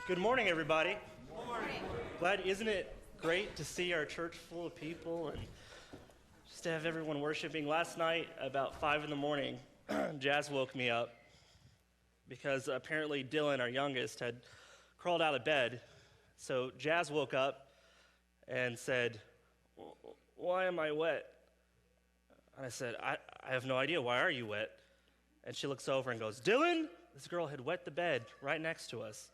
Good morning, everybody. Good morning. Glad, isn't it great to see our church full of people and just to have everyone worshiping? Last night, about 5 in the morning, Jazz woke me up because apparently Dylan, our youngest, had crawled out of bed. So Jazz woke up and said, "Why am I wet?" And I said, I have no idea. Why are you wet? And she looks over and goes, "Dylan!" This girl had wet the bed right next to us.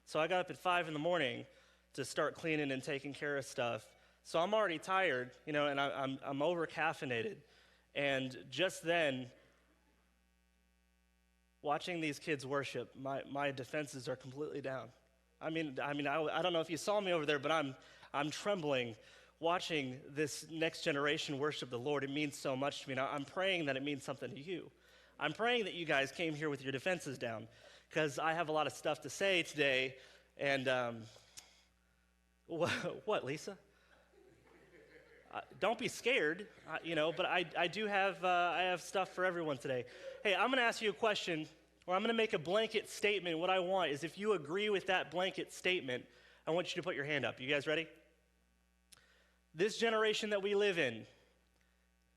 So I got up at 5 in the morning to start cleaning and taking care of stuff. So I'm already tired, and I'm over-caffeinated. And just then, watching these kids worship, my defenses are completely down. I don't know if you saw me over there, but I'm trembling watching this next generation worship the Lord. It means so much to me. Now, I'm praying that it means something to you. I'm praying that you guys came here with your defenses down, because I have a lot of stuff to say today. And what, Lisa? Don't be scared, but I do have I have stuff for everyone today. Hey, I'm going to ask you a question, or I'm going to make a blanket statement. What I want is, if you agree with that blanket statement, I want you to put your hand up. You guys ready? This generation that we live in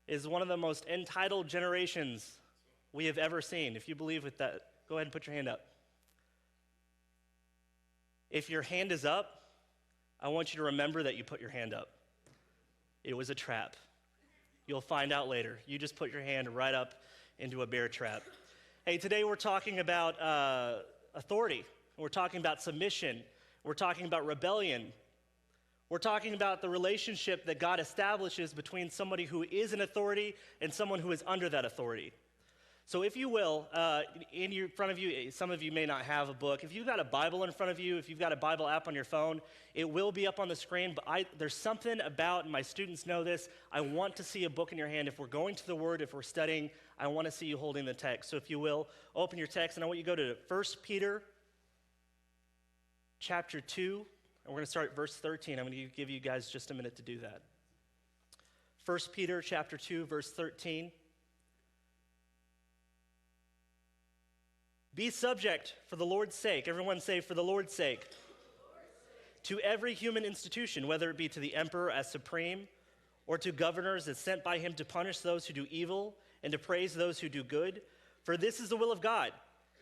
is one of the most entitled generations we have ever seen. If you believe with that, go ahead and put your hand up. If your hand is up, I want you to remember that you put your hand up. It was a trap. You'll find out later. You just put your hand right up into a bear trap. Hey, today we're talking about authority. We're talking about submission. We're talking about rebellion. We're talking about the relationship that God establishes between somebody who is an authority and someone who is under that authority. So if you will, in front of you, some of you may not have a book. If you've got a Bible in front of you, if you've got a Bible app on your phone, it will be up on the screen. But there's something about, and my students know this, I want to see a book in your hand. If we're going to the Word, if we're studying, I want to see you holding the text. So if you will, open your text, and I want you to go to 1 Peter chapter 2, and we're going to start at verse 13. I'm going to give you guys just a minute to do that. 1 Peter chapter 2, verse 13. Be subject for the Lord's sake. Everyone say, for the Lord's sake. To every human institution, whether it be to the emperor as supreme, or to governors as sent by him to punish those who do evil and to praise those who do good. For this is the will of God,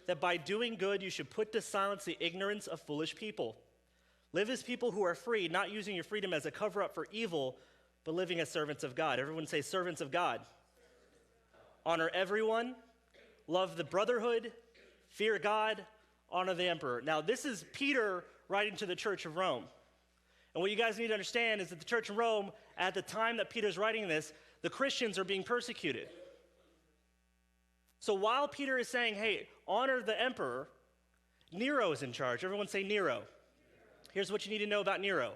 that by doing good you should put to silence the ignorance of foolish people. Live as people who are free, not using your freedom as a cover-up for evil, but living as servants of God. Everyone say, servants of God. Honor everyone. Love the brotherhood. Fear God, honor the emperor. Now, this is Peter writing to the church of Rome. And what you guys need to understand is that the church of Rome, at the time that Peter's writing this, the Christians are being persecuted. So while Peter is saying, hey, honor the emperor, Nero is in charge. Everyone say Nero. Here's what you need to know about Nero.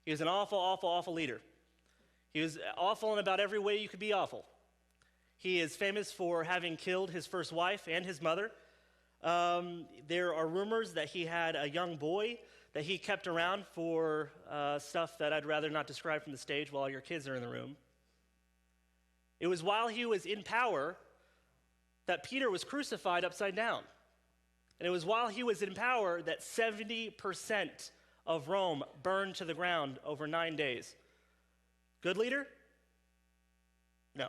He was an awful, awful, awful leader. He was awful in about every way you could be awful. He is famous for having killed his first wife and his mother. There are rumors that he had a young boy that he kept around for stuff that I'd rather not describe from the stage while your kids are in the room. It was while he was in power that Peter was crucified upside down. And it was while he was in power that 70% of Rome burned to the ground over 9 days. Good leader? No.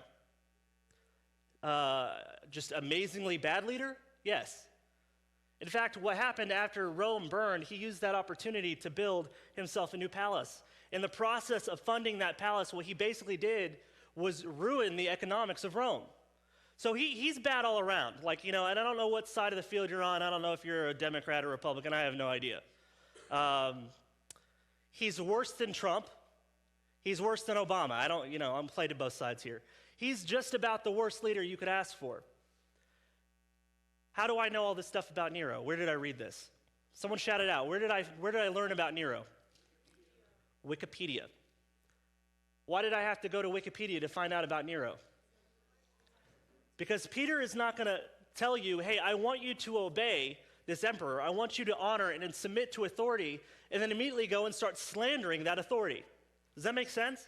Just amazingly bad leader? Yes. In fact, what happened after Rome burned, he used that opportunity to build himself a new palace. In the process of funding that palace, what he basically did was ruin the economics of Rome. So he's bad all around. And I don't know what side of the field you're on. I don't know if you're a Democrat or Republican. I have no idea. He's worse than Trump. He's worse than Obama. I'm played to both sides here. He's just about the worst leader you could ask for. How do I know all this stuff about Nero? Where did I read this? Someone shout it out. Where did I learn about Nero? Wikipedia. Why did I have to go to Wikipedia to find out about Nero? Because Peter is not going to tell you, hey, I want you to obey this emperor. I want you to honor and submit to authority, and then immediately go and start slandering that authority. Does that make sense?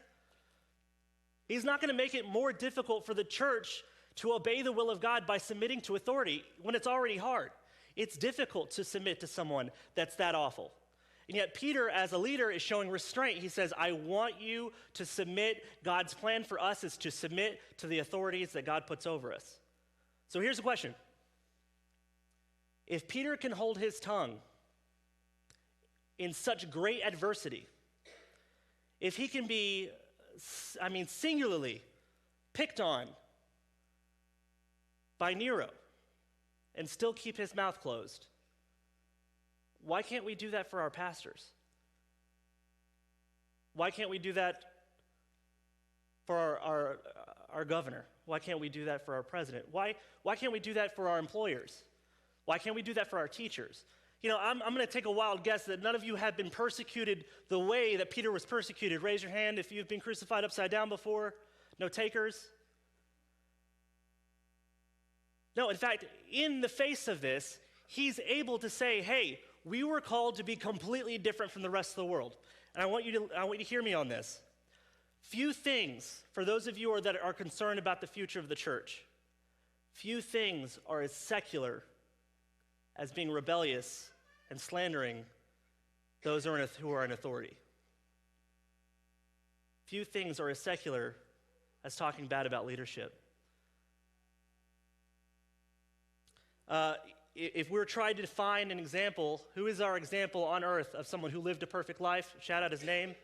He's not going to make it more difficult for the church to obey the will of God by submitting to authority when it's already hard. It's difficult to submit to someone that's that awful. And yet Peter, as a leader, is showing restraint. He says, I want you to submit. God's plan for us is to submit to the authorities that God puts over us. So here's the question. If Peter can hold his tongue in such great adversity, if he can be, singularly picked on by Nero and still keep his mouth closed, why can't we do that for our pastors? Why can't we do that for our governor? Why can't we do that for our president? Why can't we do that for our employers? Why can't we do that for our teachers? You know, I'm going to take a wild guess that none of you have been persecuted the way that Peter was persecuted. Raise your hand if you've been crucified upside down before. No takers? No, in fact, in the face of this, he's able to say, hey, we were called to be completely different from the rest of the world. And I want you to hear me on this. Few things, for those of you that are concerned about the future of the church, few things are as secular as being rebellious and slandering those who are in authority. Few things are as secular as talking bad about leadership. If we're trying to find an example, who is our example on earth of someone who lived a perfect life? Shout out his name.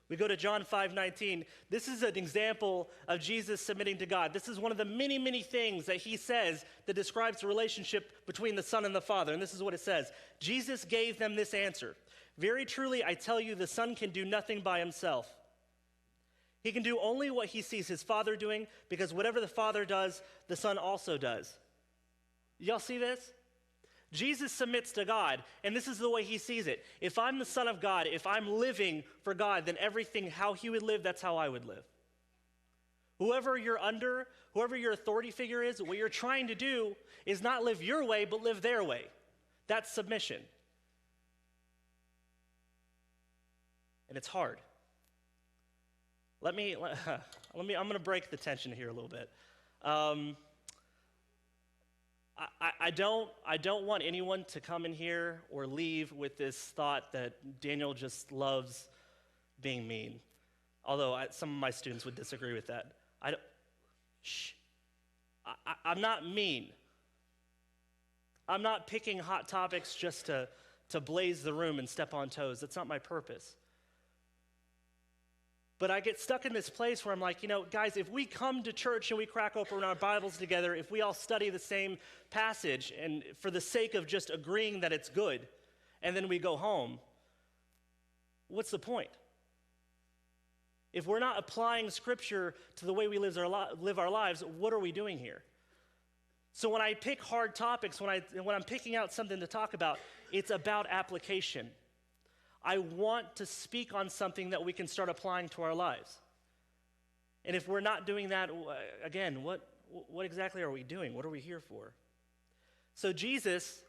We go to John 5:19. This is an example of Jesus submitting to God. This is one of the many, many things that he says that describes the relationship between the Son and the Father. And this is what it says. Jesus gave them this answer. Very truly, I tell you, the Son can do nothing by himself. He can do only what he sees his Father doing, because whatever the Father does, the Son also does. Y'all see this? Jesus submits to God, and this is the way he sees it. If I'm the Son of God, if I'm living for God, then everything, how he would live, that's how I would live. Whoever you're under, whoever your authority figure is, what you're trying to do is not live your way, but live their way. That's submission. And it's hard. I'm going to break the tension here a little bit. I don't want anyone to come in here or leave with this thought that Daniel just loves being mean. Although some of my students would disagree with that. I'm not mean. I'm not picking hot topics just to blaze the room and step on toes. That's not my purpose. But I get stuck in this place where I'm like, guys, if we come to church and we crack open our Bibles together, if we all study the same passage and for the sake of just agreeing that it's good, and then we go home, what's the point? If we're not applying Scripture to the way we live our lives, what are we doing here? So when I pick hard topics, when I'm picking out something to talk about, it's about application. I want to speak on something that we can start applying to our lives. And if we're not doing that, again, what exactly are we doing? What are we here for? So Jesus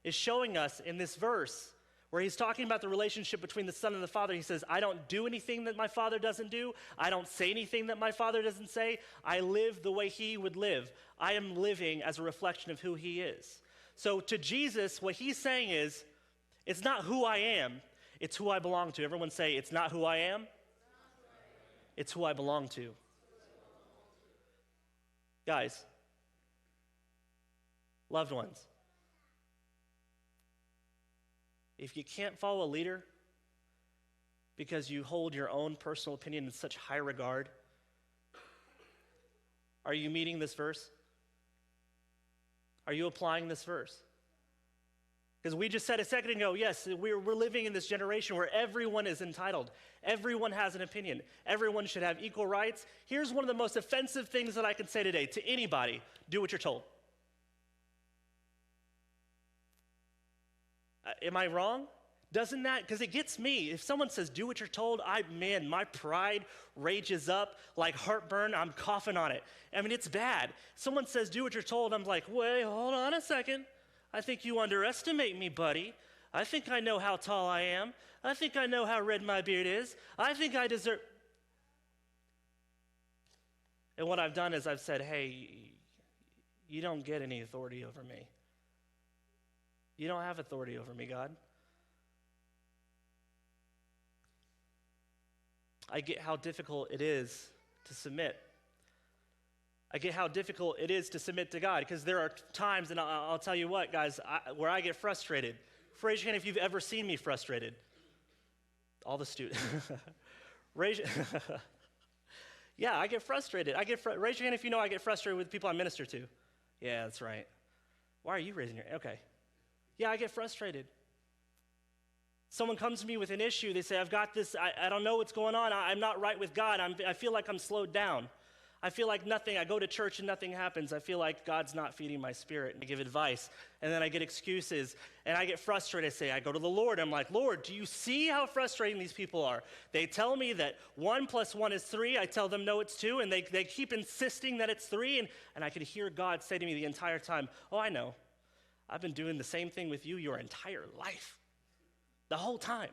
is showing us in this verse where he's talking about the relationship between the Son and the Father. He says, I don't do anything that my Father doesn't do. I don't say anything that my Father doesn't say. I live the way he would live. I am living as a reflection of who he is. So to Jesus, what he's saying is, it's not who I am, it's who I belong to. Everyone say, it's not who I am, it's who I belong to. Guys, loved ones, if you can't follow a leader because you hold your own personal opinion in such high regard, are you meeting this verse? Are you applying this verse? Because we just said a second ago, yes, we're living in this generation where everyone is entitled. Everyone has an opinion. Everyone should have equal rights. Here's one of the most offensive things that I can say today to anybody: do what you're told. Am I wrong? Doesn't that, because it gets me. If someone says, do what you're told, my pride rages up like heartburn. I'm coughing on it. I mean, it's bad. Someone says, do what you're told. I'm like, wait, hold on a second. I think you underestimate me, buddy. I think I know how tall I am. I think I know how red my beard is. I think I deserve. And what I've done is I've said, hey, you don't get any authority over me. You don't have authority over me, God. I get how difficult it is to submit. I get how difficult it is to submit to God, because there are times, and I'll tell you what, guys, where I get frustrated. Raise your hand if you've ever seen me frustrated. All the students. Yeah, I get frustrated. Raise your hand if you know I get frustrated with people I minister to. Yeah, that's right. Why are you raising your hand? Okay. Yeah, I get frustrated. Someone comes to me with an issue. They say, I've got this, I don't know what's going on. I'm not right with God. I feel like I'm slowed down. I feel like nothing, I go to church and nothing happens. I feel like God's not feeding my spirit. And I give advice, and then I get excuses, and I get frustrated. I go to the Lord. I'm like, Lord, do you see how frustrating these people are? They tell me that 1 + 1 is 3. I tell them, no, it's 2, and they keep insisting that it's 3, and I could hear God say to me the entire time, oh, I know. I've been doing the same thing with you your entire life, the whole time.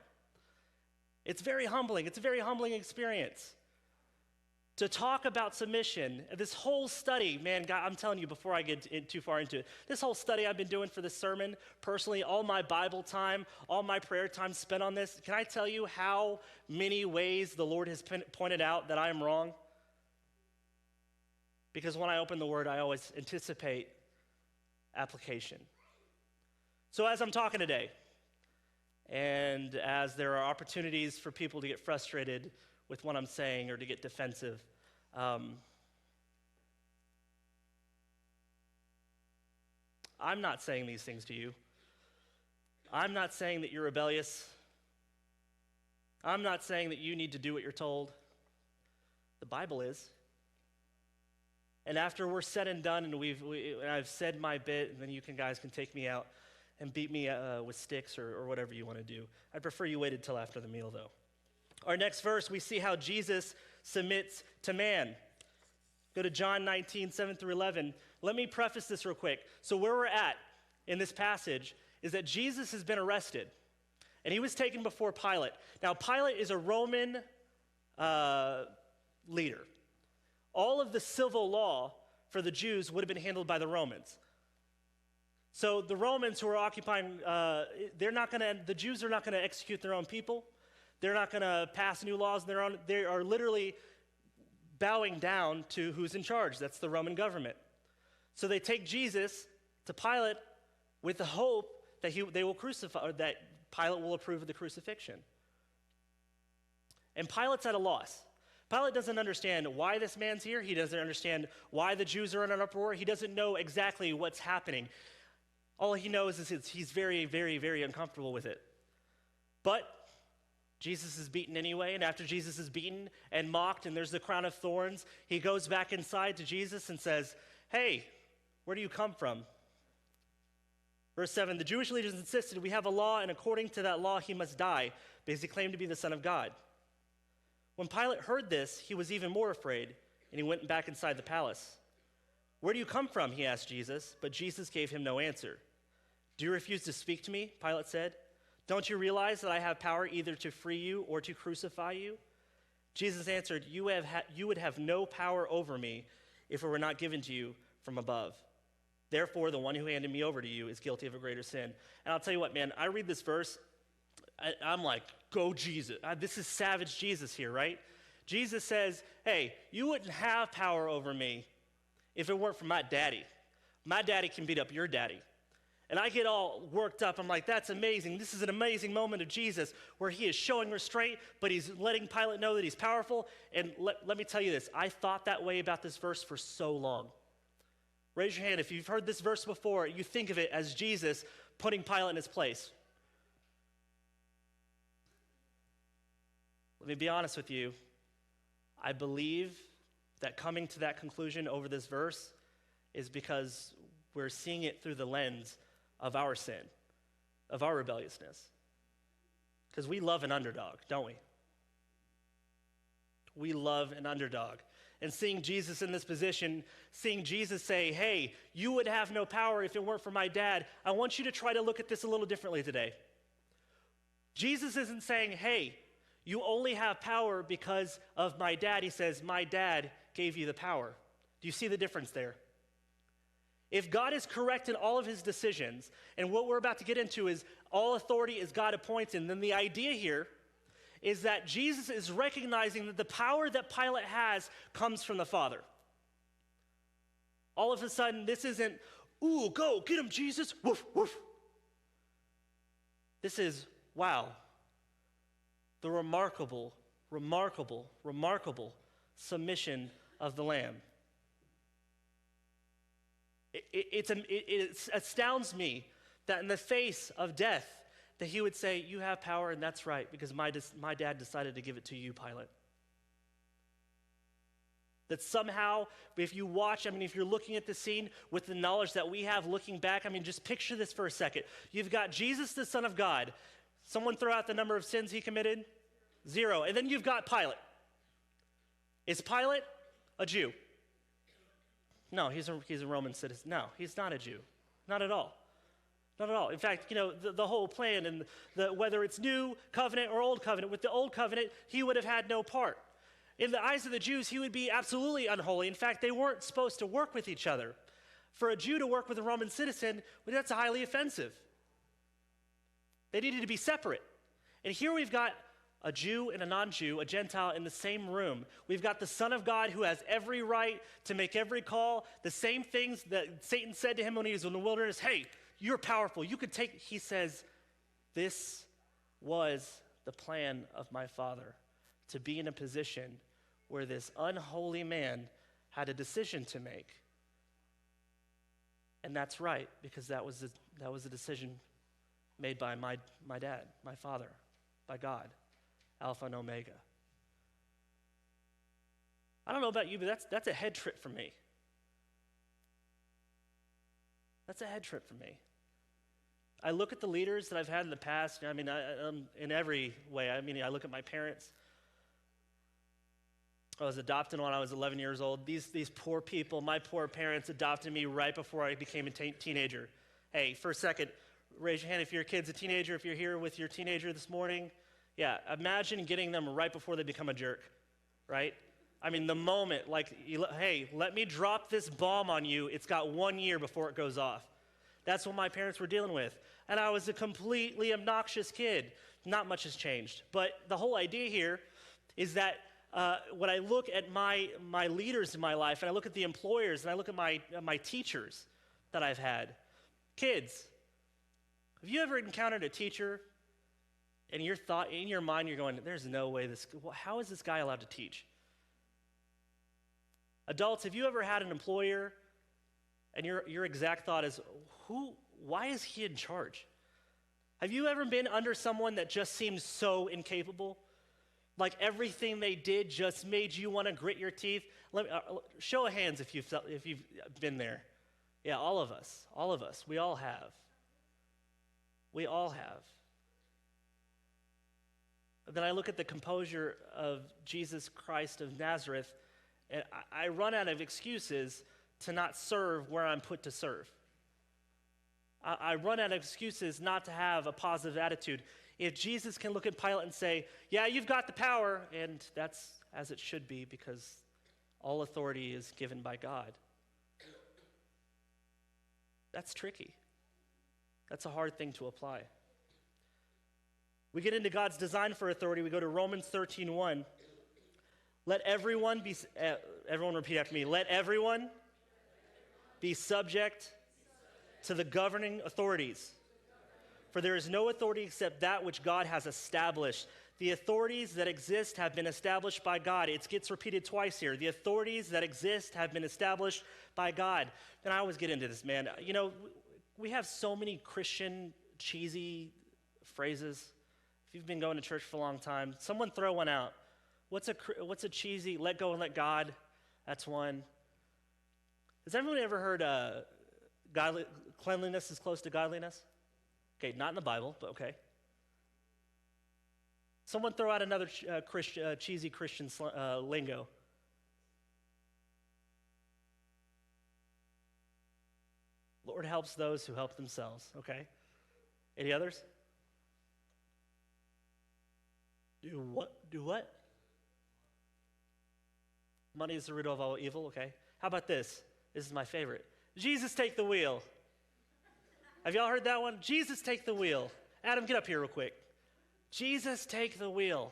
It's very humbling. It's a very humbling experience. To talk about submission, this whole study, man, God, I'm telling you before I get too far into it, this whole study I've been doing for this sermon, personally, all my Bible time, all my prayer time spent on this, can I tell you how many ways the Lord has pointed out that I am wrong? Because when I open the Word, I always anticipate application. So as I'm talking today, and as there are opportunities for people to get frustrated with what I'm saying or to get defensive, I'm not saying these things to you. I'm not saying that you're rebellious. I'm not saying that you need to do what you're told. The Bible is. And after we're said and done, and I've said my bit, and then you guys can take me out and beat me with sticks or whatever you want to do. I'd prefer you waited till after the meal, though. Our next verse, we see how Jesus submits to man. Go to John 19, 7 through 11. Let me preface this real quick. So where we're at in this passage is that Jesus has been arrested, and he was taken before Pilate. Now, Pilate is a Roman leader. All of the civil law for the Jews would have been handled by the Romans. So the Romans who are occupying, the Jews are not going to execute their own people. They're not going to pass new laws on their own. They are literally bowing down to who's in charge. That's the Roman government. So they take Jesus to Pilate with the hope that they will crucify, or that Pilate will approve of the crucifixion. And Pilate's at a loss. Pilate doesn't understand why this man's here. He doesn't understand why the Jews are in an uproar. He doesn't know exactly what's happening. All he knows is he's very, very, very uncomfortable with it. But Jesus is beaten anyway, and after Jesus is beaten and mocked, and there's the crown of thorns, he goes back inside to Jesus and says, hey, where do you come from? Verse 7, the Jewish leaders insisted, we have a law, and according to that law, he must die, because he claimed to be the Son of God. When Pilate heard this, he was even more afraid, and he went back inside the palace. Where do you come from? He asked Jesus, but Jesus gave him no answer. Do you refuse to speak to me? Pilate said. Don't you realize that I have power either to free you or to crucify you? Jesus answered, you would have no power over me if it were not given to you from above. Therefore, the one who handed me over to you is guilty of a greater sin. And I'll tell you what, man, I read this verse, I'm like, go Jesus. This is savage Jesus here, right? Jesus says, hey, you wouldn't have power over me if it weren't for my daddy. My daddy can beat up your daddy. And I get all worked up. I'm like, that's amazing. This is an amazing moment of Jesus where he is showing restraint, but he's letting Pilate know that he's powerful. And let me tell you this. I thought that way about this verse for so long. Raise your hand if you've heard this verse before. You think of it as Jesus putting Pilate in his place. Let me be honest with you. I believe that coming to that conclusion over this verse is because we're seeing it through the lens of our sin, of our rebelliousness. Because we love an underdog, don't we? We love an underdog. And seeing Jesus in this position, seeing Jesus say, hey, you would have no power if it weren't for my dad, I want you to try to look at this a little differently today. Jesus isn't saying, hey, you only have power because of my dad. He says, my dad gave you the power. Do you see the difference there? If God is correct in all of his decisions, and what we're about to get into is all authority is God appointed, then the idea here is that Jesus is recognizing that the power that Pilate has comes from the Father. All of a sudden, this isn't, ooh, go, get him, Jesus, woof, woof. This is, wow, the remarkable, remarkable, remarkable submission of the Lamb. It astounds me that in the face of death, that he would say, you have power, and that's right, because my dad decided to give it to you, Pilate. That somehow, if you watch, if you're looking at the scene with the knowledge that we have looking back, just picture this for a second. You've got Jesus, the Son of God. Someone throw out the number of sins he committed? 0. And then you've got Pilate. Is Pilate a Jew? No, he's a Roman citizen. No, he's not a Jew. Not at all. Not at all. In fact, the whole plan and whether it's new covenant or old covenant, with the old covenant, he would have had no part. In the eyes of the Jews, he would be absolutely unholy. In fact, they weren't supposed to work with each other. For a Jew to work with a Roman citizen, that's highly offensive. They needed to be separate. And here we've got a Jew and a non-Jew, a Gentile in the same room. We've got the Son of God who has every right to make every call, the same things that Satan said to him when he was in the wilderness. Hey, you're powerful. You could take, he says, this was the plan of my Father, to be in a position where this unholy man had a decision to make. And that's right, because that was a decision made by my dad, my father, by God, Alpha and Omega. I don't know about you, but that's a head trip for me. That's a head trip for me. I look at the leaders that I've had in the past, in every way. I look at my parents. I was adopted when I was 11 years old. These poor people, my poor parents adopted me right before I became a teenager. Hey, for a second, raise your hand if your kid's a teenager, if you're here with your teenager this morning. Yeah, imagine getting them right before they become a jerk, right? The moment, hey, let me drop this bomb on you, it's got 1 year before it goes off. That's what my parents were dealing with. And I was a completely obnoxious kid. Not much has changed. But the whole idea here is that when I look at my leaders in my life, and I look at the employers, and I look at my teachers that I've had, kids, have you ever encountered a teacher, and in your mind, you're going, there's no way how is this guy allowed to teach? Adults, have you ever had an employer, and your exact thought is, why is he in charge? Have you ever been under someone that just seems so incapable? Like everything they did just made you want to grit your teeth? Show of hands if you've been there. Yeah, all of us. We all have. We all have. Then I look at the composure of Jesus Christ of Nazareth, and I run out of excuses to not serve where I'm put to serve. I run out of excuses not to have a positive attitude. If Jesus can look at Pilate and say, yeah, you've got the power, and that's as it should be because all authority is given by God. That's tricky. That's a hard thing to apply. We get into God's design for authority. We go to Romans 13:1. Let everyone be, everyone repeat after me. Let everyone be subject to the governing authorities. For there is no authority except that which God has established. The authorities that exist have been established by God. It gets repeated twice here. The authorities that exist have been established by God. And I always get into this, man. We have so many Christian cheesy phrases. If you've been going to church for a long time, someone throw one out. What's a cheesy let go and let God? That's one. Has everyone ever heard cleanliness is close to godliness? Okay, not in the Bible, but okay. Someone throw out another cheesy Christian lingo. Lord helps those who help themselves, okay? Any others? Do what? Money is the root of all evil, okay? How about this? This is my favorite. Jesus, take the wheel. Have y'all heard that one? Jesus, take the wheel. Adam, get up here real quick. Jesus, take the wheel.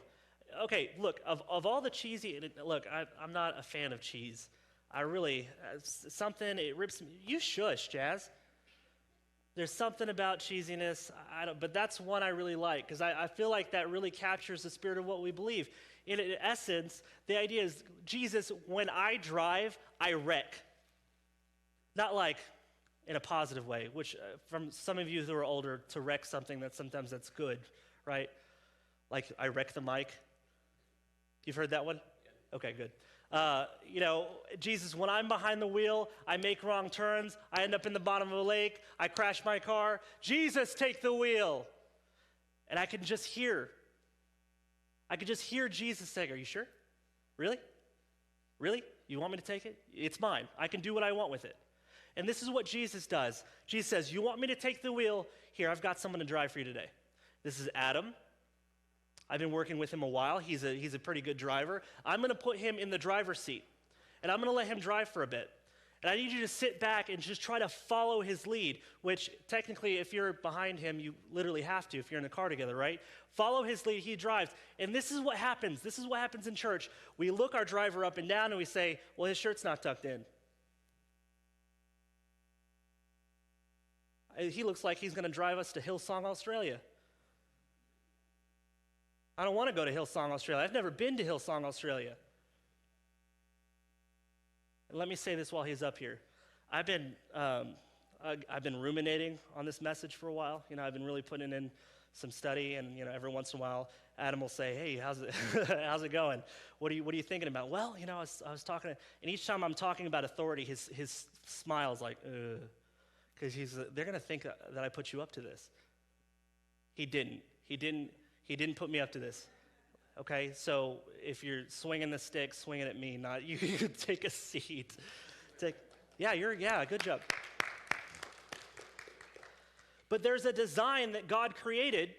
Okay, look, of all the cheesy, look, I'm not a fan of cheese. I really, something, it rips me. You shush, Jazz. There's something about cheesiness, but that's one I really like, because I feel like that really captures the spirit of what we believe. In essence, the idea is, Jesus, when I drive, I wreck. Not like in a positive way, which from some of you who are older, to wreck something, sometimes that's good, right? Like I wreck the mic. You've heard that one? Okay, good. Jesus, when I'm behind the wheel, I make wrong turns, I end up in the bottom of a lake, I crash my car. Jesus, take the wheel. And I could just hear Jesus saying, are you sure? Really? Really? You want me to take it? It's mine. I can do what I want with it. And this is what Jesus does. Jesus says, you want me to take the wheel? Here, I've got someone to drive for you today. This is Adam. I've been working with him a while. He's a pretty good driver. I'm going to put him in the driver's seat, and I'm going to let him drive for a bit. And I need you to sit back and just try to follow his lead, which technically, if you're behind him, you literally have to if you're in a car together, right? Follow his lead. He drives. And this is what happens. This is what happens in church. We look our driver up and down, and we say, well, his shirt's not tucked in. He looks like he's going to drive us to Hillsong, Australia. I don't want to go to Hillsong, Australia. I've never been to Hillsong, Australia. And let me say this while he's up here. I've been ruminating on this message for a while. I've been really putting in some study, and every once in a while, Adam will say, "Hey, how's it going? What are you thinking about?" Well, I was talking, and each time I'm talking about authority, his smile's like, ugh. Because they're going to think that I put you up to this. He didn't put me up to this. Okay, so if you're swinging the stick, swing it at me, not you. You take a seat. Good job. But there's a design that God created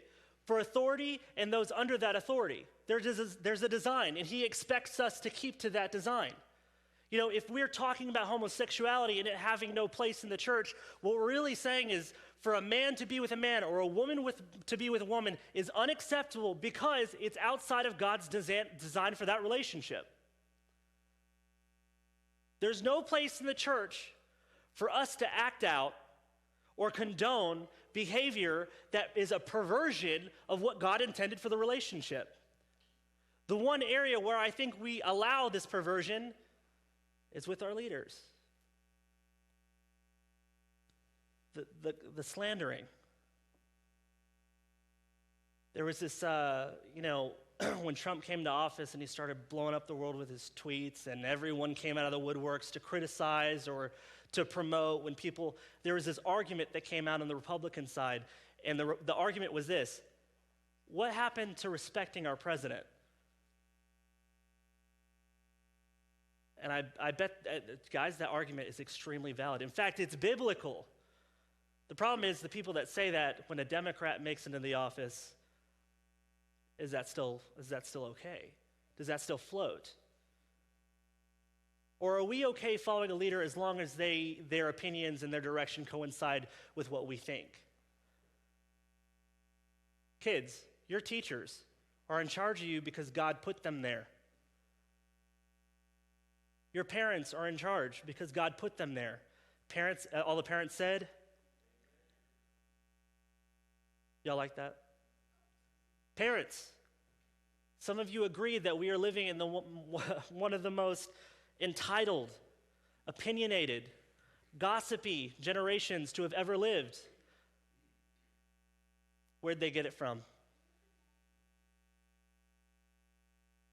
for authority and those under that authority. There's a design, and He expects us to keep to that design. If we're talking about homosexuality and it having no place in the church, what we're really saying is for a man to be with a man or a woman to be with a woman is unacceptable because it's outside of God's design for that relationship. There's no place in the church for us to act out or condone behavior that is a perversion of what God intended for the relationship. The one area where I think we allow this perversion is with our leaders. The slandering. There was this, when Trump came to office and he started blowing up the world with his tweets, and everyone came out of the woodworks to criticize or to promote. There was this argument that came out on the Republican side, and the argument was this: what happened to respecting our president? And I bet, guys, that argument is extremely valid. In fact, it's biblical. The problem is the people that say that when a Democrat makes it into the office, is that still okay? Does that still float? Or are we okay following a leader as long as their opinions and their direction coincide with what we think? Kids, your teachers are in charge of you because God put them there. Your parents are in charge because God put them there. Parents, all the parents said? Y'all like that? Parents, some of you agree that we are living in one of the most entitled, opinionated, gossipy generations to have ever lived. Where'd they get it from?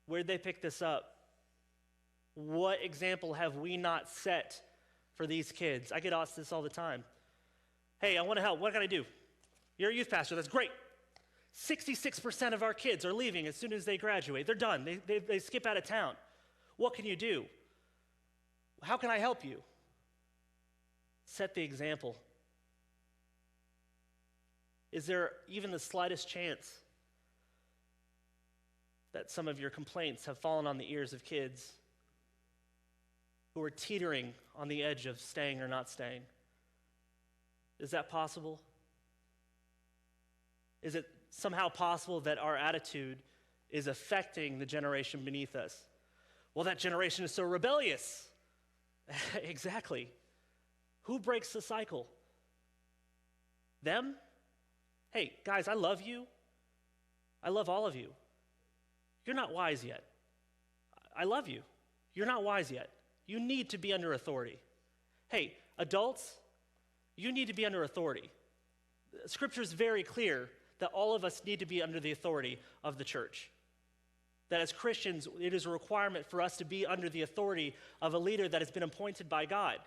Where'd they pick this up? What example have we not set for these kids? I get asked this all the time. Hey, I want to help. What can I do? You're a youth pastor. That's great. 66% of our kids are leaving as soon as they graduate. They're done. They skip out of town. What can you do? How can I help you? Set the example. Is there even the slightest chance that some of your complaints have fallen on the ears of kids? who are teetering on the edge of staying or not staying. Is that possible? Is it somehow possible that our attitude is affecting the generation beneath us? Well, that generation is so rebellious. Exactly. Who breaks the cycle? Them? Hey, guys, I love you. I love all of you. You're not wise yet. I love you. You're not wise yet. You need to be under authority. Hey, adults, you need to be under authority. Scripture is very clear that all of us need to be under the authority of the church. That as Christians, it is a requirement for us to be under the authority of a leader that has been appointed by God.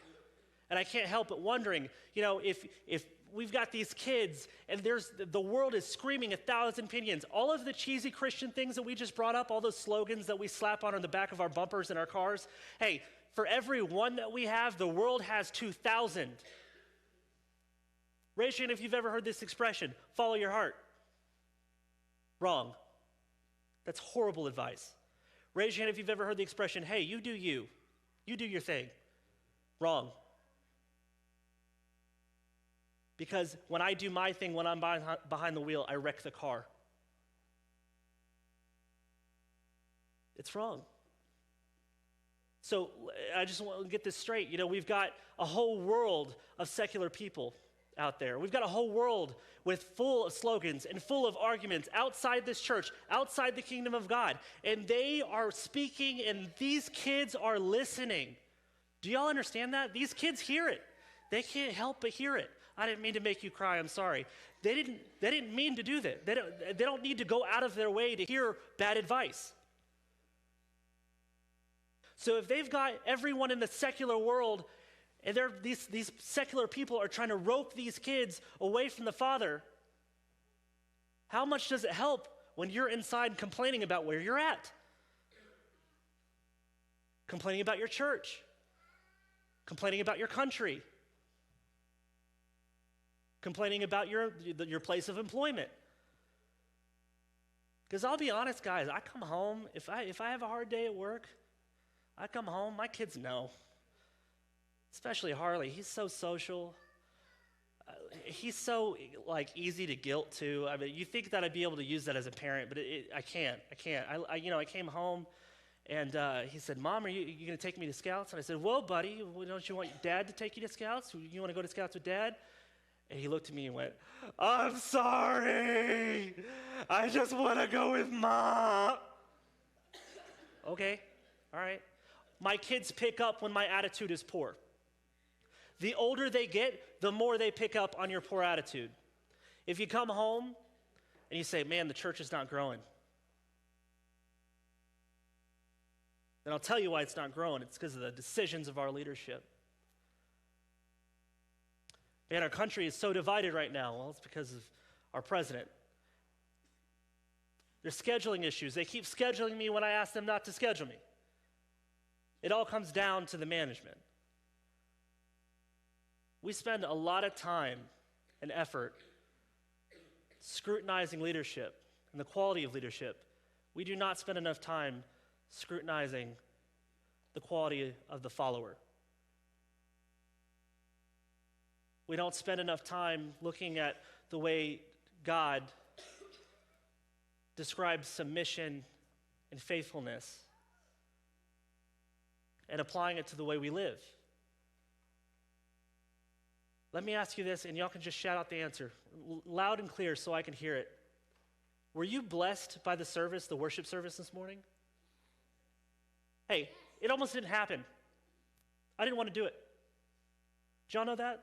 And I can't help but wondering, if we've got these kids and the world is screaming 1,000 opinions, all of the cheesy Christian things that we just brought up, all those slogans that we slap on the back of our bumpers in our cars, hey, for every one that we have, the world has 2,000. Raise your hand if you've ever heard this expression, follow your heart. Wrong. That's horrible advice. Raise your hand if you've ever heard the expression, hey, you do you. You do your thing. Wrong. Because when I do my thing, when I'm behind the wheel, I wreck the car. It's wrong. So I just want to get this straight. We've got a whole world of secular people out there. We've got a whole world full of slogans and full of arguments outside this church, outside the kingdom of God. And they are speaking and these kids are listening. Do y'all understand that? These kids hear it. They can't help but hear it. I didn't mean to make you cry, I'm sorry. They didn't mean to do that. They don't need to go out of their way to hear bad advice. So if they've got everyone in the secular world and these secular people are trying to rope these kids away from the Father, how much does it help when you're inside complaining about where you're at? Complaining about your church. Complaining about your country. Complaining about your place of employment. Because I'll be honest, guys, I come home, if I have a hard day at work, I come home, my kids know. Especially Harley, he's so social. He's so easy to guilt to. I mean, you think that I'd be able to use that as a parent, but I can't. I came home and he said, "Mom, are you going to take me to Scouts?" And I said, "Well, buddy, don't you want your dad to take you to Scouts? You want to go to Scouts with Dad?" And he looked at me and went, "I'm sorry. I just want to go with Mom." Okay, all right. My kids pick up when my attitude is poor. The older they get, the more they pick up on your poor attitude. If you come home and you say, "Man, the church is not growing," then I'll tell you why it's not growing. It's because of the decisions of our leadership. Man, our country is so divided right now. Well, it's because of our president. There's scheduling issues. They keep scheduling me when I ask them not to schedule me. It all comes down to the management. We spend a lot of time and effort scrutinizing leadership and the quality of leadership. We do not spend enough time scrutinizing the quality of the follower. We don't spend enough time looking at the way God describes submission and faithfulness and applying it to the way we live. Let me ask you this, and y'all can just shout out the answer loud and clear so I can hear it. Were you blessed by the service, the worship service this morning? Hey, it almost didn't happen. I didn't want to do it. Did y'all know that?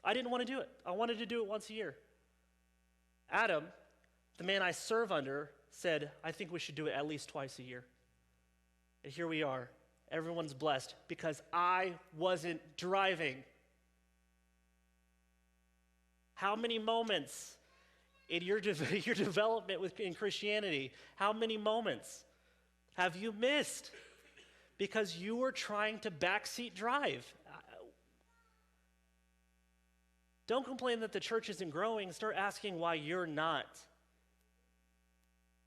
I didn't want to do it. I wanted to do it once a year. Adam, the man I serve under, said, "I think we should do it at least twice a year." And here we are. Everyone's blessed because I wasn't driving. How many moments in your development in Christianity, how many moments have you missed because you were trying to backseat drive? Don't complain that the church isn't growing. Start asking why you're not.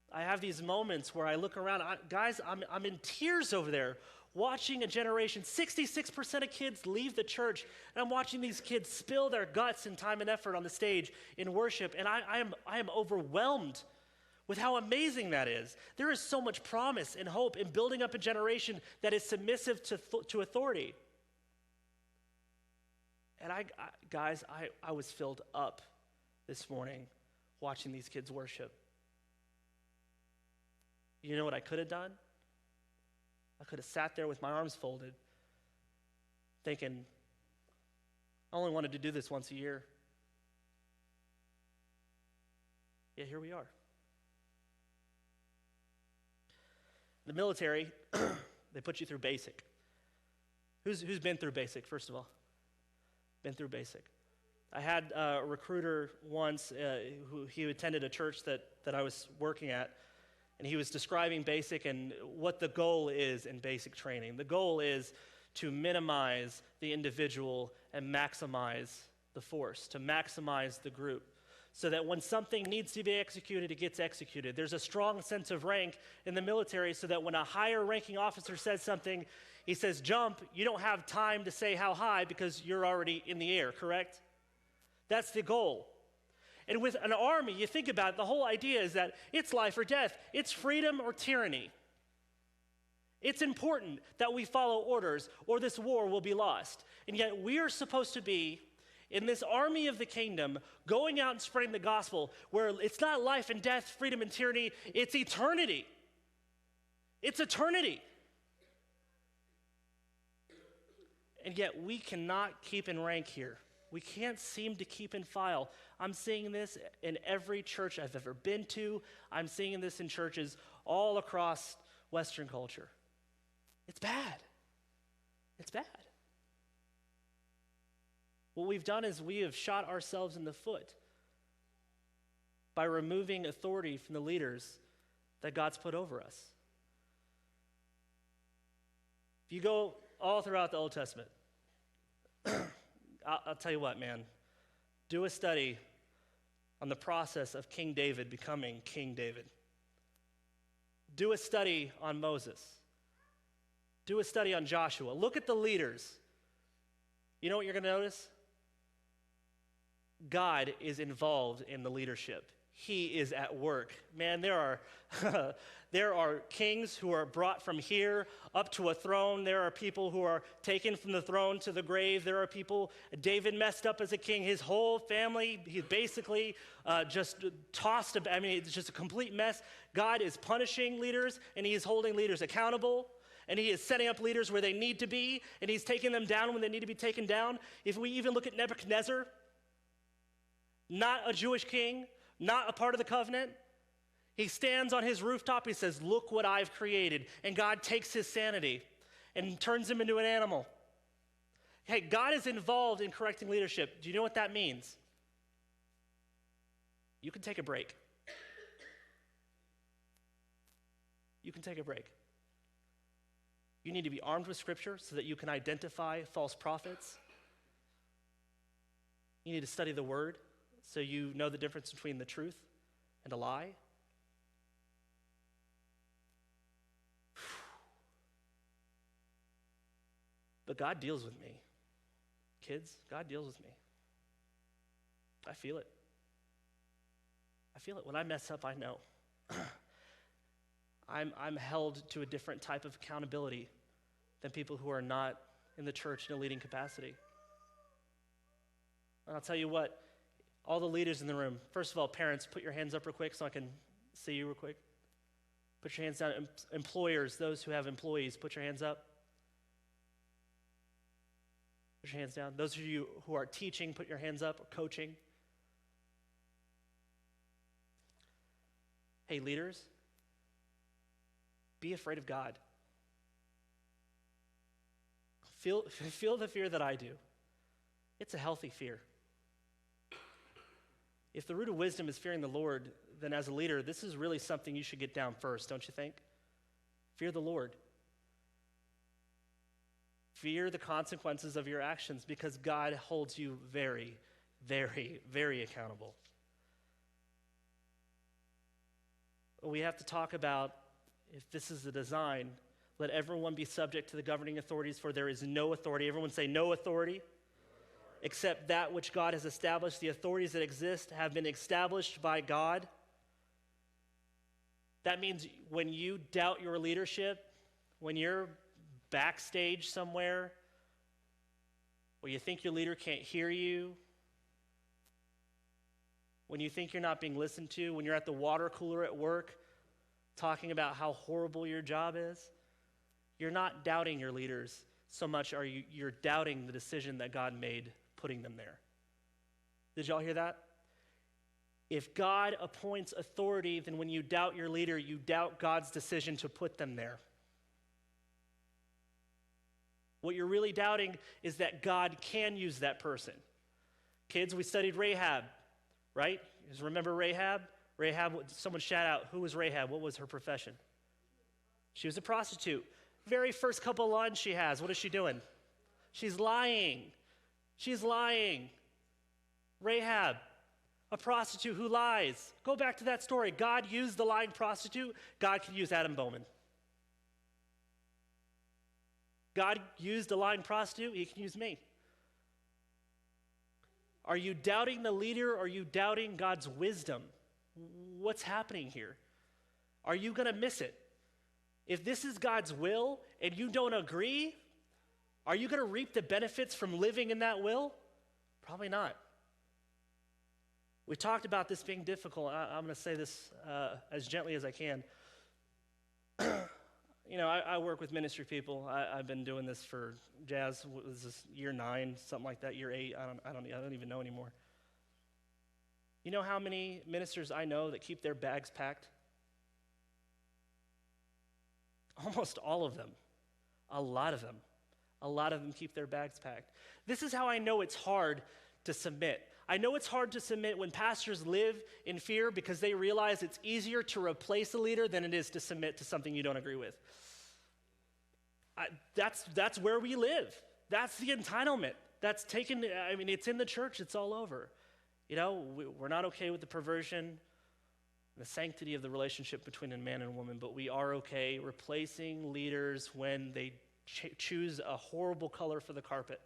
I have these moments where I look around. Guys, I'm in tears over there watching a generation, 66% of kids leave the church, and I'm watching these kids spill their guts and time and effort on the stage in worship, and I am overwhelmed with how amazing that is. There is so much promise and hope in building up a generation that is submissive to authority. And I was filled up this morning watching these kids worship. You know what I could have done? I could have sat there with my arms folded, thinking, I only wanted to do this once a year. Yet here we are. The military, they put you through basic. Who's been through basic, first of all? Been through basic. I had a recruiter once who he attended a church that I was working at, and he was describing basic and what the goal is in basic training. The goal is to minimize the individual and maximize the force, to maximize the group, so that when something needs to be executed, it gets executed. There's a strong sense of rank in the military so that when a higher ranking officer says something, he says, jump, you don't have time to say how high because you're already in the air, correct? That's the goal. And with an army, you think about it, the whole idea is that it's life or death. It's freedom or tyranny. It's important that we follow orders or this war will be lost. And yet we are supposed to be in this army of the kingdom going out and spreading the gospel where it's not life and death, freedom and tyranny, it's eternity. It's eternity. And yet we cannot keep in rank here. We can't seem to keep in file. I'm seeing this in every church I've ever been to. I'm seeing this in churches all across Western culture. It's bad. It's bad. What we've done is we have shot ourselves in the foot by removing authority from the leaders that God's put over us. If you go all throughout the Old Testament, I'll tell you what, man. Do a study on the process of King David becoming King David. Do a study on Moses. Do a study on Joshua. Look at the leaders. You know what you're going to notice? God is involved in the leadership. He is at work. Man, there are kings who are brought from here up to a throne. There are people who are taken from the throne to the grave. There are people, David messed up as a king. His whole family, he basically just tossed, it's just a complete mess. God is punishing leaders, and he is holding leaders accountable, and he is setting up leaders where they need to be, and he's taking them down when they need to be taken down. If we even look at Nebuchadnezzar, not a Jewish king, not a part of the covenant, he stands on his rooftop, he says, look what I've created. And God takes his sanity and turns him into an animal. Hey, God is involved in correcting leadership. Do you know what that means? You can take a break. You can take a break. You need to be armed with Scripture so that you can identify false prophets. You need to study the Word so you know the difference between the truth and a lie. But God deals with me. Kids, God deals with me. I feel it. I feel it. When I mess up, I know. I'm held to a different type of accountability than people who are not in the church in a leading capacity. And I'll tell you what, all the leaders in the room, first of all, parents, put your hands up real quick so I can see you real quick. Put your hands down. Employers, those who have employees, put your hands up. Put your hands down. Those of you who are teaching, put your hands up, or coaching. Hey, leaders, be afraid of God. Feel the fear that I do. It's a healthy fear. If the root of wisdom is fearing the Lord, then as a leader, this is really something you should get down first, don't you think? Fear the Lord. Fear the consequences of your actions because God holds you very, very, very accountable. We have to talk about if this is the design, Let everyone be subject to the governing authorities, for there is no authority. Everyone say, no authority, except that which God has established. The authorities that exist have been established by God. That means when you doubt your leadership, when you're backstage somewhere, where you think your leader can't hear you, when you think you're not being listened to, when you're at the water cooler at work talking about how horrible your job is, you're not doubting your leaders so much you're doubting the decision that God made putting them there. Did y'all hear that? If God appoints authority, then when you doubt your leader, you doubt God's decision to put them there. What you're really doubting is that God can use that person. Kids, we studied Rahab, right? You guys remember Rahab? Rahab, someone shout out, who was Rahab? What was her profession? She was a prostitute. Very first couple lines she has, what is she doing? She's lying. She's lying. Rahab, a prostitute who lies. Go back to that story. God used the lying prostitute. God can use Adam Bowman. God used a lying prostitute. He can use me. Are you doubting the leader or are you doubting God's wisdom? What's happening here? Are you going to miss it? If this is God's will and you don't agree, are you going to reap the benefits from living in that will? Probably not. We talked about this being difficult. I'm going to say this as gently as I can. I work with ministry people. I've been doing this for Jazz. Was this year 9, something like that? Year 8? I don't even know anymore. You know how many ministers I know that keep their bags packed? Almost all of them. A lot of them. A lot of them keep their bags packed. This is how I know it's hard to submit. I know it's hard to submit when pastors live in fear because they realize it's easier to replace a leader than it is to submit to something you don't agree with. That's where we live. That's the entitlement. That's taken, it's in the church, it's all over. We're not okay with the perversion, the sanctity of the relationship between a man and a woman, but we are okay replacing leaders when they choose a horrible color for the carpet.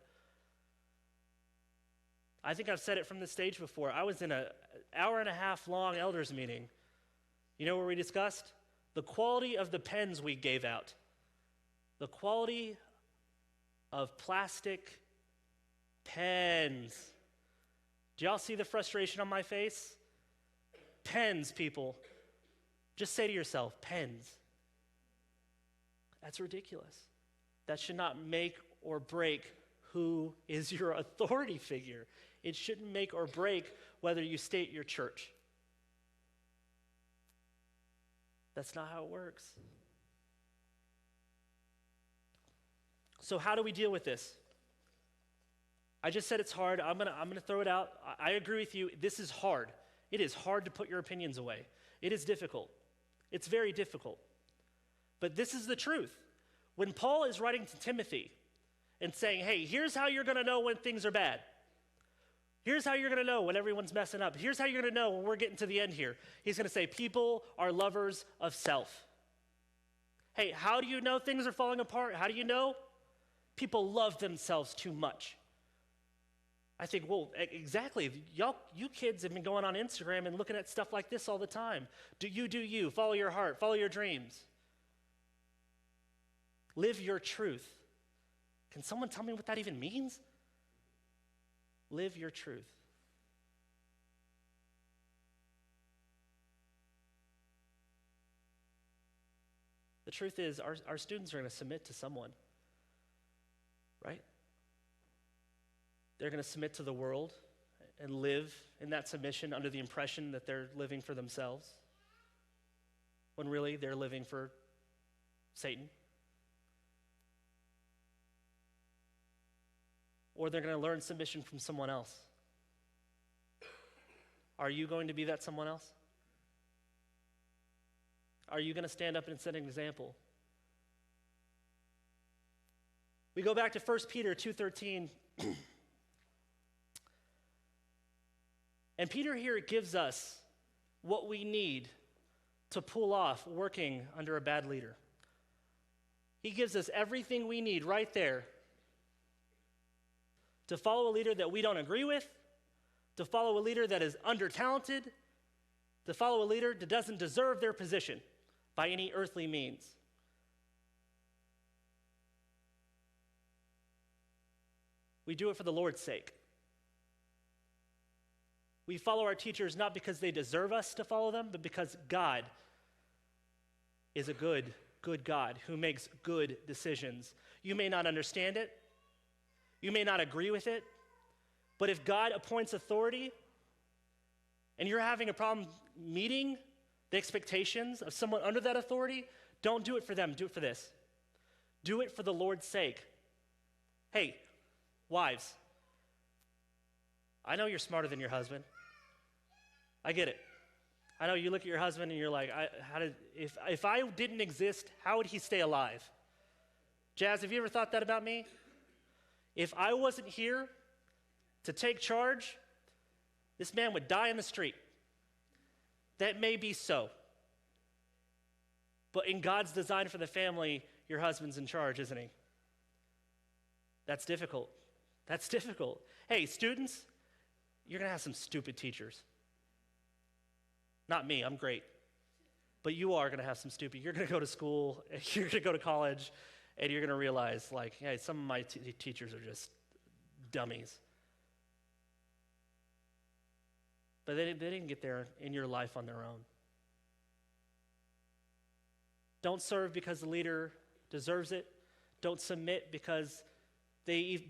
I think I've said it from the stage before. I was in an hour-and-a-half long elders meeting. You know where we discussed? The quality of the pens we gave out. The quality of plastic pens. Do y'all see the frustration on my face? Pens, people. Just say to yourself, pens. That's ridiculous. That should not make or break who is your authority figure. It shouldn't make or break whether you state your church. That's not how it works. So how do we deal with this? I just said it's hard. I'm gonna throw it out. I agree with you. This is hard. It is hard to put your opinions away. It is difficult. It's very difficult. But this is the truth. When Paul is writing to Timothy and saying, hey, here's how you're gonna know when things are bad. Here's how you're gonna know when everyone's messing up. Here's how you're gonna know when we're getting to the end here. He's gonna say, people are lovers of self. Hey, how do you know things are falling apart? How do you know? People love themselves too much. I think, well, exactly. You kids have been going on Instagram and looking at stuff like this all the time. Do you. Follow your heart. Follow your dreams. Live your truth. Can someone tell me what that even means? Live your truth. The truth is, our students are going to submit to someone, right? They're going to submit to the world and live in that submission under the impression that they're living for themselves, when really they're living for Satan. Or they're going to learn submission from someone else. Are you going to be that someone else? Are you going to stand up and set an example? We go back to 1 Peter 2:13. And Peter here gives us what we need to pull off working under a bad leader. He gives us everything we need right there to follow a leader that we don't agree with, to follow a leader that is under-talented, to follow a leader that doesn't deserve their position by any earthly means. We do it for the Lord's sake. We follow our teachers not because they deserve us to follow them, but because God is a good God who makes good decisions. You may not understand it. You may not agree with it. But if God appoints authority and you're having a problem meeting the expectations of someone under that authority, don't do it for them. Do it for this. Do it for the Lord's sake. Hey, wives, I know you're smarter than your husband. I get it. I know you look at your husband and you're like, if I didn't exist, how would he stay alive? Jazz, have you ever thought that about me? If I wasn't here to take charge, this man would die in the street. That may be so. But in God's design for the family, your husband's in charge, isn't he? That's difficult. That's difficult. Hey, students, you're going to have some stupid teachers. Not me, I'm great. But you are going to have some stupid. You're going to go to school, you're going to go to college, and you're going to realize, like, hey, some of my teachers are just dummies. But they didn't get there in your life on their own. Don't serve because the leader deserves it. Don't submit because they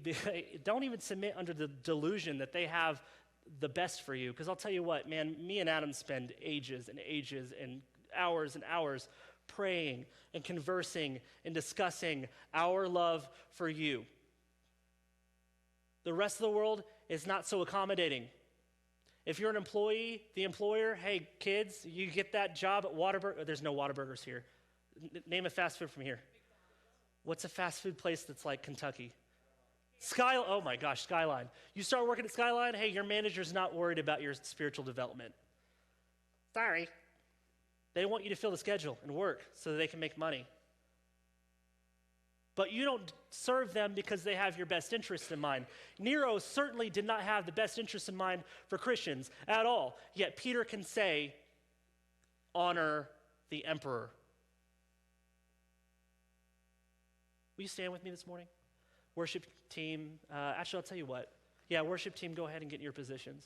don't even submit under the delusion that they have the best for you. Because I'll tell you what, man, me and Adam spend ages and ages and hours praying and conversing and discussing our love for you. The rest of the world is not so accommodating. If you're an employee, the employer, hey, kids, you get that job at Whataburger. There's no Whataburgers here. Name a fast food from here. What's a fast food place that's like Kentucky? Oh my gosh, Skyline. You start working at Skyline, hey, your manager's not worried about your spiritual development. Sorry. They want you to fill the schedule and work so that they can make money. But you don't serve them because they have your best interest in mind. Nero certainly did not have the best interest in mind for Christians at all. Yet Peter can say, honor the emperor. Will you stand with me this morning? Worship team, actually, I'll tell you what. Yeah, worship team, go ahead and get in your positions.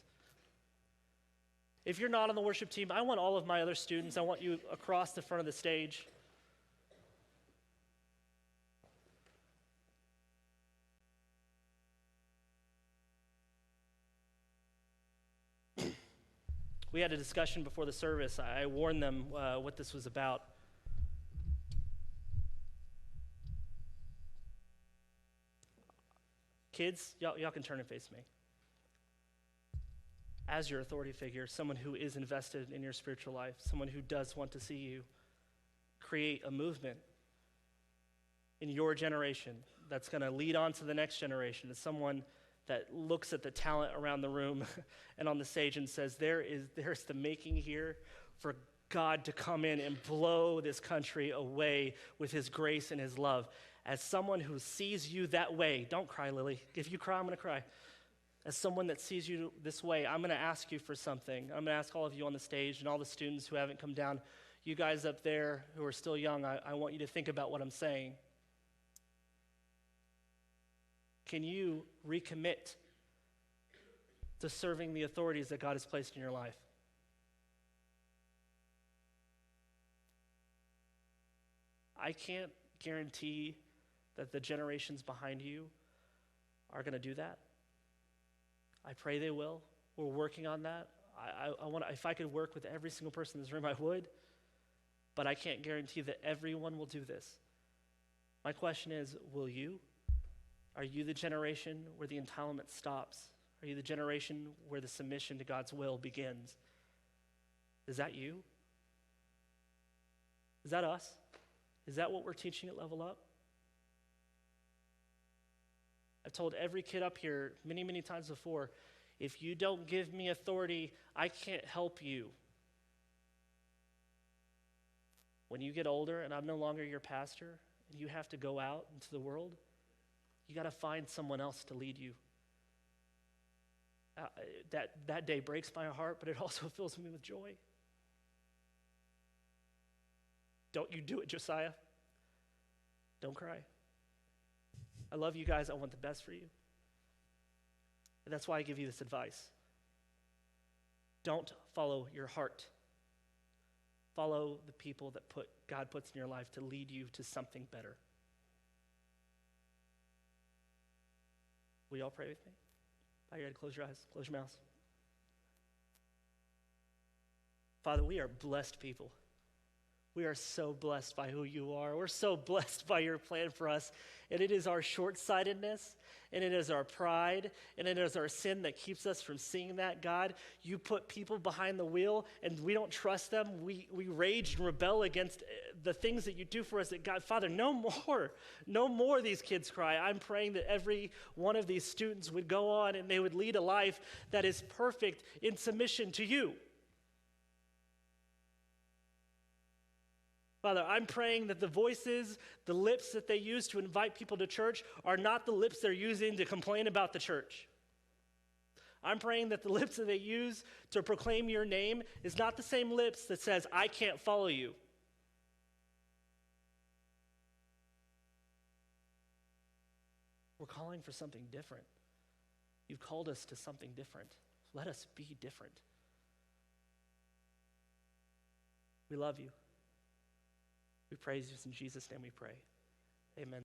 If you're not on the worship team, I want all of my other students, I want you across the front of the stage. We had a discussion before the service. I warned them what this was about. Kids, y'all can turn and face me. As your authority figure, someone who is invested in your spiritual life, someone who does want to see you create a movement in your generation that's going to lead on to the next generation, as someone that looks at the talent around the room and on the stage and says, there's the making here for God to come in and blow this country away with his grace and his love. As someone who sees you that way, don't cry, Lily. If you cry, I'm going to cry. As someone that sees you this way, I'm going to ask you for something. I'm going to ask all of you on the stage and all the students who haven't come down, you guys up there who are still young, I want you to think about what I'm saying. Can you recommit to serving the authorities that God has placed in your life? I can't guarantee that the generations behind you are going to do that. I pray they will. We're working on that. I want. If I could work with every single person in this room, I would. But I can't guarantee that everyone will do this. My question is, will you? Are you the generation where the entitlement stops? Are you the generation where the submission to God's will begins? Is that you? Is that us? Is that what we're teaching at Level Up? I've told every kid up here many, many times before, if you don't give me authority, I can't help you. When you get older and I'm no longer your pastor and you have to go out into the world, you got to find someone else to lead you. That day breaks my heart, but it also fills me with joy. Don't you do it, Josiah. Don't cry. I love you guys. I want the best for you. And that's why I give you this advice. Don't follow your heart. Follow the people that God puts in your life to lead you to something better. Will you all pray with me? Bow your head, close your eyes, close your mouths. Father, we are blessed people. We are so blessed by who you are. We're so blessed by your plan for us. And it is our short-sightedness, and it is our pride, and it is our sin that keeps us from seeing that, God. You put people behind the wheel, and we don't trust them. We rage and rebel against the things that you do for us. That God, Father, no more these kids cry. I'm praying that every one of these students would go on and they would lead a life that is perfect in submission to you. Father, I'm praying that the voices, the lips that they use to invite people to church are not the lips they're using to complain about the church. I'm praying that the lips that they use to proclaim your name is not the same lips that says, I can't follow you. We're calling for something different. You've called us to something different. Let us be different. We love you. We praise you. In Jesus' name we pray. Amen.